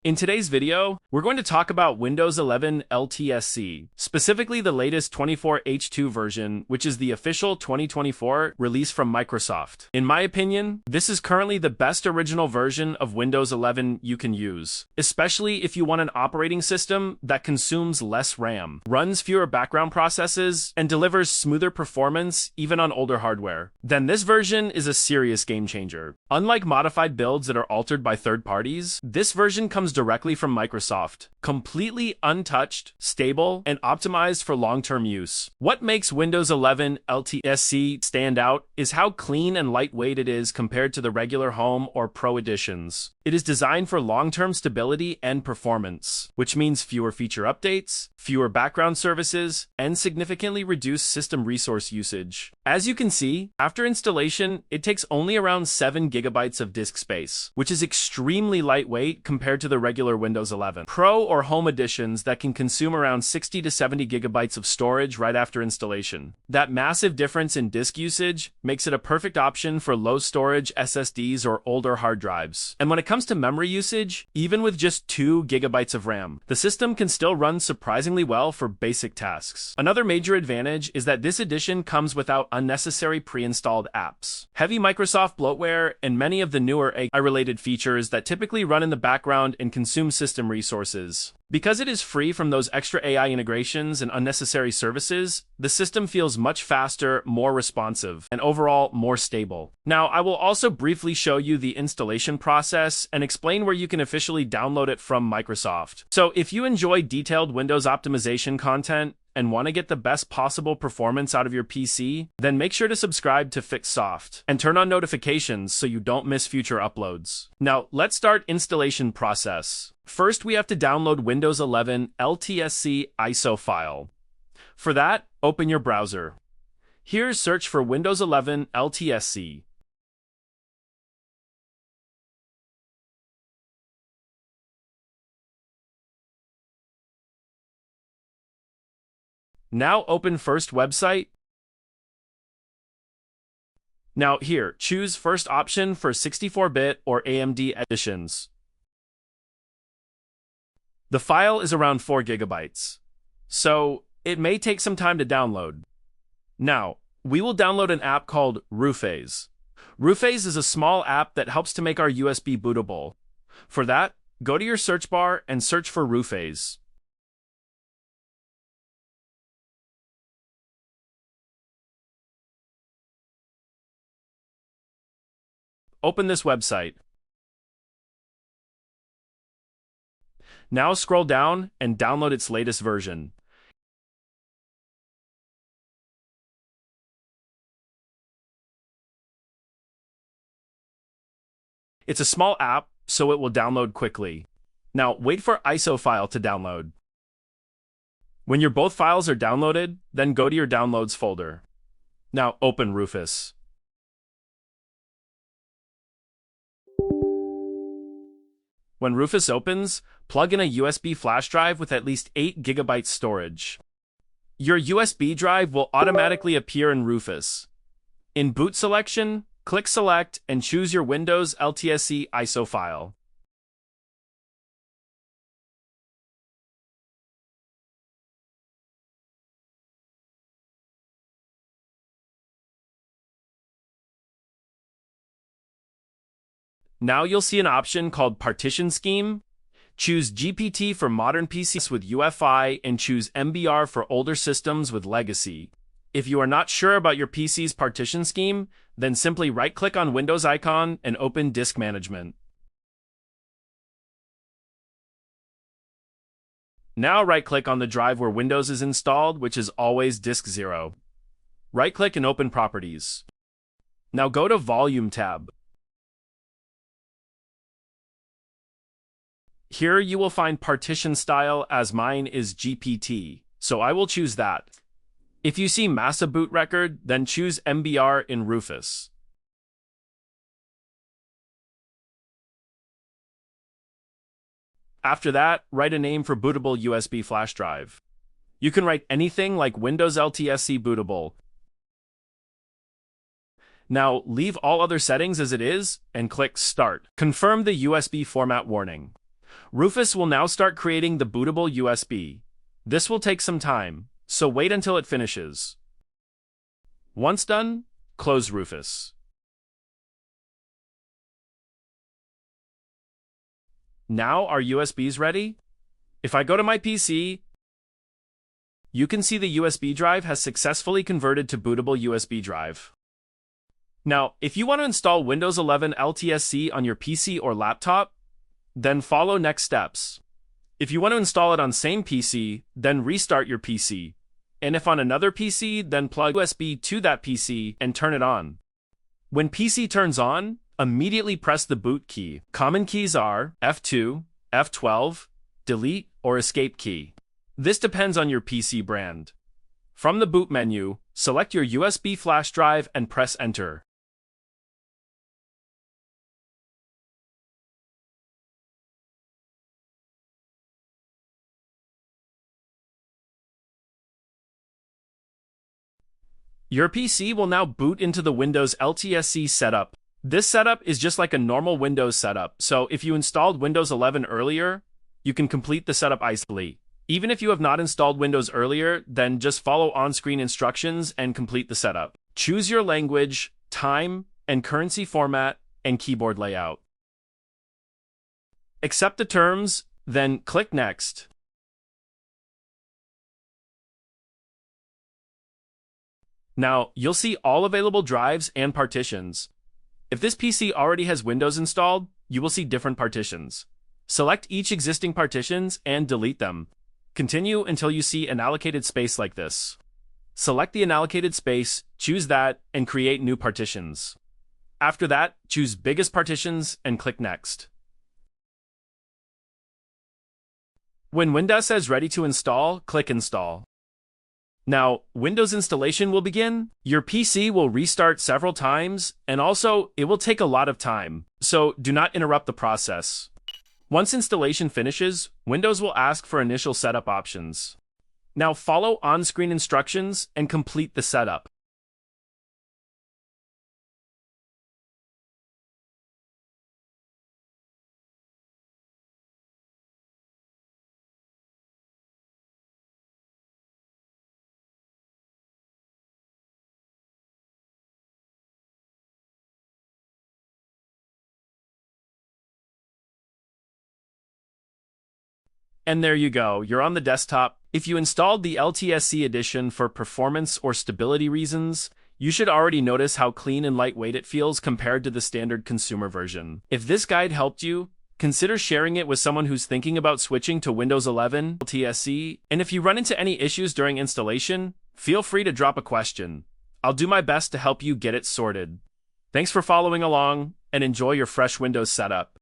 In today's video, we're going to talk about Windows 11 LTSC, specifically the latest 24H2 version, which is the official 2024 release from Microsoft. In my opinion, this is currently the best original version of Windows 11 you can use, especially if you want an operating system that consumes less RAM, runs fewer background processes, and delivers smoother performance even on older hardware. Then this version is a serious game changer. Unlike modified builds that are altered by third parties, this version comes directly from Microsoft, completely untouched, stable, and optimized for long-term use. What makes Windows 11 LTSC stand out is how clean and lightweight it is compared to the regular Home or Pro editions. It is designed for long-term stability and performance, which means fewer feature updates, fewer background services, and significantly reduced system resource usage. As you can see, after installation, it takes only around 7 gigabytes of disk space, which is extremely lightweight compared to the regular Windows 11 Pro or Home editions that can consume around 60 to 70 gigabytes of storage right after installation. That massive difference in disk usage makes it a perfect option for low storage SSDs or older hard drives. And when it comes to memory usage, even with just 2 gigabytes of RAM, the system can still run surprisingly well for basic tasks. Another major advantage is that this edition comes without unnecessary pre-installed apps. Heavy Microsoft bloatware and many of the newer AI-related features that typically run in the background and consume system resources. Because it is free from those extra AI integrations and unnecessary services, the system feels much faster, more responsive, and overall more stable. Now, I will also briefly show you the installation process and explain where you can officially download it from Microsoft. So if you enjoy detailed Windows optimization content and want to get the best possible performance out of your PC, then make sure to subscribe to FixSoft and turn on notifications so you don't miss future uploads. Now, let's start installation process. First, we have to download Windows 11 LTSC ISO file. For that, open your browser. Here, search for Windows 11 LTSC. Now open first website. Now here, choose first option for 64-bit or AMD editions. The file is around 4 gigabytes, so it may take some time to download. Now, we will download an app called Roofaze. Roofaze is a small app that helps to make our USB bootable. For that, go to your search bar and search for Roofaze. Open this website. Now scroll down and download its latest version. It's a small app, so it will download quickly. Now wait for ISO file to download. When your both files are downloaded, then go to your downloads folder. Now open Rufus. When Rufus opens, plug in a USB flash drive with at least 8 gigabytes storage. Your USB drive will automatically appear in Rufus. In Boot Selection, click Select and choose your Windows LTSC ISO file. Now you'll see an option called Partition Scheme. Choose GPT for modern PCs with UEFI and choose MBR for older systems with legacy. If you are not sure about your PC's partition scheme, then simply right-click on Windows icon and open Disk Management. Now right-click on the drive where Windows is installed, which is always Disk 0. Right-click and open Properties. Now go to Volume tab. Here you will find partition style, as mine is GPT, so I will choose that. If you see Massa boot record, then choose MBR in Rufus. After that, write a name for bootable USB flash drive. You can write anything like Windows LTSC bootable. Now leave all other settings as it is and click Start. Confirm the USB format warning. Rufus will now start creating the bootable USB. This will take some time, so wait until it finishes. Once done, close Rufus. Now our USB's ready. If I go to my PC, you can see the USB drive has successfully converted to bootable USB drive. Now, if you want to install Windows 11 LTSC on your PC or laptop, then follow next steps. If you want to install it on same PC, then restart your PC. And if on another PC, then plug USB to that PC and turn it on. When PC turns on, immediately press the boot key. Common keys are F2, F12, delete, or escape key. This depends on your PC brand. From the boot menu, select your USB flash drive and press enter. Your PC will now boot into the Windows LTSC setup. This setup is just like a normal Windows setup, so if you installed Windows 11 earlier, you can complete the setup easily. Even if you have not installed Windows earlier, then just follow on-screen instructions and complete the setup. Choose your language, time, and currency format, and keyboard layout. Accept the terms, then click Next. Now, you'll see all available drives and partitions. If this PC already has Windows installed, you will see different partitions. Select each existing partitions and delete them. Continue until you see an allocated space like this. Select the unallocated space, choose that, and create new partitions. After that, choose Biggest Partitions and click Next. When Windows says ready to install, click Install. Now, Windows installation will begin. Your PC will restart several times, and also, it will take a lot of time, so do not interrupt the process. Once installation finishes, Windows will ask for initial setup options. Now follow on-screen instructions and complete the setup. And there you go, you're on the desktop. If you installed the LTSC edition for performance or stability reasons, you should already notice how clean and lightweight it feels compared to the standard consumer version. If this guide helped you, consider sharing it with someone who's thinking about switching to Windows 11 LTSC, and if you run into any issues during installation, feel free to drop a question. I'll do my best to help you get it sorted. Thanks for following along, and enjoy your fresh Windows setup.